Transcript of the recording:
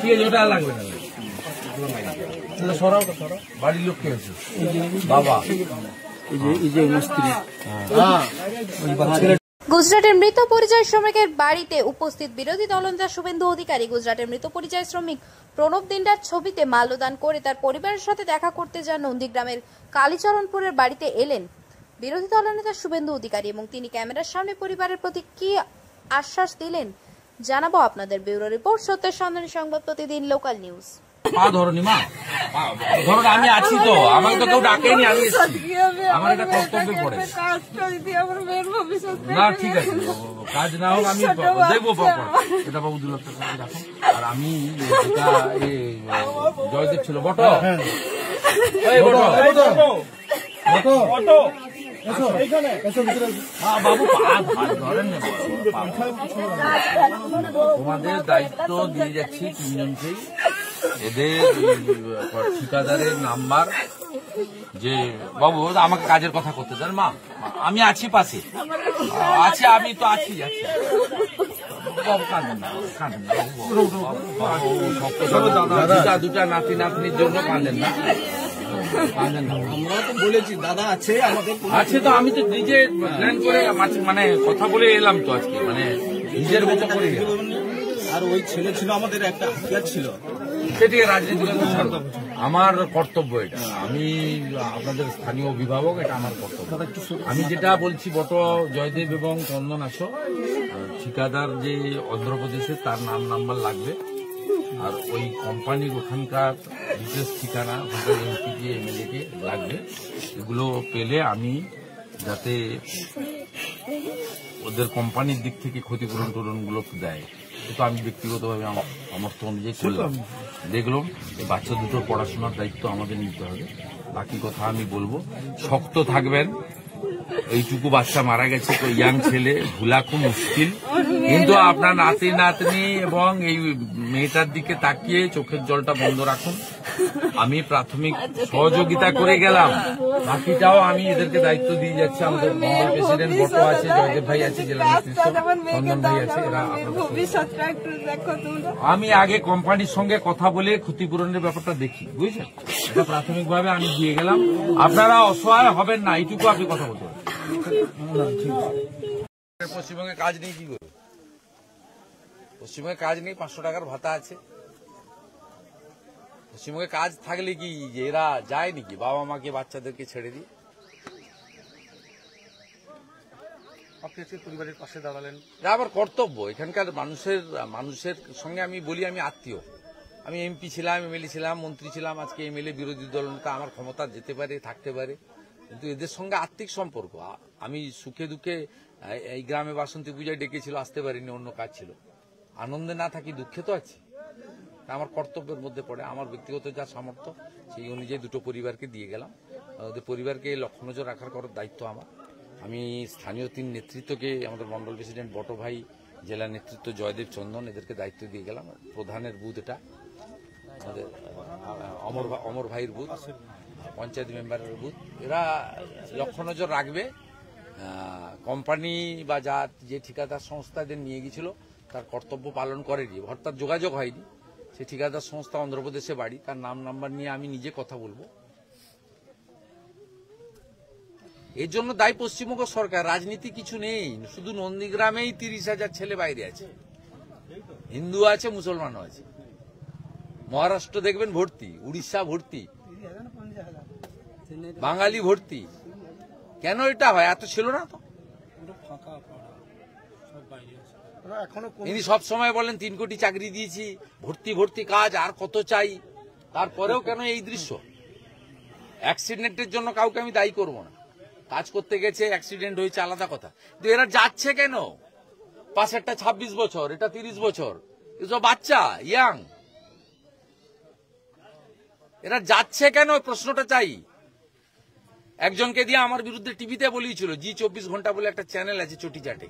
ঠিক আছে, ওটা লাগবে না। সরাও তো, সরাও। বাড়ির লোক কে আছে? বাবা। গুজরাটের মৃত পরিযায়ী শ্রমিকের বাড়িতে উপস্থিত বিরোধী দলনেতা শুভেন্দু অধিকারী গুজরাটের মৃত পরিযায়ী শ্রমিক প্রণব দিন্ডার ছবিতে মাল্যদান করে তার পরিবারের সাথে দেখা করতে যান নন্দীগ্রামের কালীচরণপুরের বাড়িতে এলেন বিরোধী দলনেতা শুভেন্দু অধিকারী এবং তিনি ক্যামেরার সামনে পরিবারের প্রতি কি আশ্বাস দিলেন জানাবো আপনাদের। ব্যুরো রিপোর্ট, সত্যের সন্ধানী সংবাদ, প্রতিদিন লোকাল নিউজ। ধরনি মা, ধরো আমি আছি তো, আমাকে তো কেউ ডাকেনি, আমি এসেছি, আমার এটা কর্তব্যে পড়ে। না ঠিক আছে, কাজ না হোক আমি দেখবো, এটা বাবু 2 লাখ টাকা রাখো। আর আমি জয়দেব ছিল বট, তোমাদের দায়িত্ব দিয়ে যাচ্ছি 3 জনকেই। এদের ঠিকাদারের নাম্বার, যে বাবু আমাকে কাজের কথা করতে দেন। মা আমি আছি, পাশে আছি, আমি তো আছি, যাচ্ছি। দুটা নাতি নাতনির জন্য কাঁদেন না, আমরা তো বলেছি দাদা আছে আমাদের আছে, তো আমি তো নিজে প্ল্যান করে মানে কথা বলে এলাম তো আজকে, মানে নিজের মতো করে। আর ওই ছেলে ছিল আমাদের একটা হাতিয়ার ছিল, সেটিকে রাজনীতি আমার কর্তব্য, এটা আমি আপনাদের স্থানীয় অভিভাবক, এটা আমার কর্তব্য। আমি যেটা বলছি, বট জয়দেব এবং চন্দন আসো, ঠিকাদার যে অন্ধ্রপ্রদেশে তার নাম্বার লাগবে, আর ওই কোম্পানির ওখানকার বিশেষ ঠিকানা, ওখানকার এমপিকে এমএলএ কে লাগবে। এগুলো পেলে আমি যাতে ওদের কোম্পানির দিক থেকে ক্ষতিপূরণ টুরণগুলো দেয়, কিন্তু আমি ব্যক্তিগতভাবে আমার সামর্থ্য অনুযায়ী করলাম, দেখলাম এই বাচ্চা দুটোর পড়াশোনার দায়িত্ব আমাদের নিতে হবে। বাকি কথা আমি বলবো, শক্ত থাকবেন। এইটুকু বাচ্চা মারা গেছে, তো ইয়াং ছেলে, ভুলা খুব মুশকিল, কিন্তু আপনার নাতি নাতনি এবং এই মেয়েটার দিকে তাকিয়ে চোখের জলটা বন্ধ রাখুন। আমি প্রাথমিক সহযোগিতা করে গেলাম, বাকিটাও আমি এদেরকে দায়িত্ব দিয়ে যাচ্ছি। আমাদের মন্ডল প্রেসিডেন্ট বট আছে, জয়দেব ভাই আছে, জেলা নেতৃত্ব চন্দন ভাই আছে, এরা আমি আগে কোম্পানির সঙ্গে কথা বলে ক্ষতিপূরণের ব্যাপারটা দেখি, বুঝছেন? এটা প্রাথমিকভাবে আমি দিয়ে গেলাম। আপনারা অসহায় হবেন না, এইটুকু আপনি কথা বলতে পারেন। পশ্চিমবঙ্গে কাজ নেই, কি করবে? পশ্চিমবঙ্গে কাজ নেই, 500 টাকার ভাতা আছে। পশ্চিমবঙ্গে কাজ থাকলে কি এরা যায় নাকি বাবা মাকে, বাচ্চাদেরকে ছেড়ে দিয়ে? আপনি পরিবারের পাশে দাঁড়ালেন, আমার কর্তব্য। এখানকার মানুষের সঙ্গে আমি বলি, আমি আত্মীয়। আমি এমপি ছিলাম, এমএলএ ছিলাম, মন্ত্রী ছিলাম, আজকে এমএলএ, বিরোধী দলনেতা। আমার ক্ষমতা যেতে পারে, থাকতে পারে, কিন্তু এদের সঙ্গে আত্মিক সম্পর্ক। আমি সুখে দুঃখে এই গ্রামে বাসন্তী পূজায় ডেকেছিল, আসতে পারিনি, অন্য কাজ ছিল। আনন্দে না থাকি, দুঃখে তো আছি। আমার কর্তব্যের মধ্যে পড়ে, আমার ব্যক্তিগত যা সামর্থ্য সেই অনুযায়ী দুটো পরিবারকে দিয়ে গেলাম। ওদের পরিবারকে লক্ষ্য নজর রাখার করার দায়িত্ব আমার। আমি স্থানীয় 3 নেতৃত্বকে, আমাদের মন্ডল প্রেসিডেন্ট বট ভাই, জেলা নেতৃত্ব জয়দেব, চন্দন, এদেরকে দায়িত্ব দিয়ে গেলাম। প্রধানের বুথ এটা, আমাদের অমর ভাইয়ের বুথ, পঞ্চায়েত মেম্বারের বুথ, এরা লক্ষ্য নজর রাখবে। কোম্পানি বা যে ঠিকাদার সংস্থা এদের নিয়ে গিয়েছিল তার কর্তব্য পালন করেনি, অর্থাৎ যোগাযোগ হয়নি। সে ঠিকাদার সংস্থা অন্ধ্রপ্রদেশে বাড়ি, তার নাম্বার নিয়ে আমি নিজে কথা বলবো। এর জন্য দায়ী পশ্চিমবঙ্গ সরকার, রাজনীতি কিছু নেই। শুধু নন্দীগ্রামেই 30,000 ছেলে বাইরে আছে, হিন্দু আছে, মুসলমানও আছে। মহারাষ্ট্র দেখবেন ভর্তি, উড়িষ্যা ভর্তি, বাঙালি ভর্তি। কেন এটা হয়? এত ছিল না তো। ইনি সব সময় বলেন 3 কোটি চাকরি দিয়েছি, ভর্তি কাজ, আর কত চাই। তারপরেও কেন এই দৃশ্য? অ্যাক্সিডেন্টের জন্য কাউকে আমি দায়ী করব না, কাজ করতে গেছে অ্যাক্সিডেন্ট হয়েছে, আলাদা কথা। কিন্তু এরা যাচ্ছে কেন? পাশেরটা 26 বছর, এটা 30 বছর, এসব বাচ্চা, ইয়াং। এরা যাচ্ছে কেন? প্রশ্নটা চাই। একজনকে দিয়ে আমার বিরুদ্ধে টিভিতে বলিয়েছিল, জি 24 ঘন্টা বলে একটা চ্যানেল আছে চটিচাটে,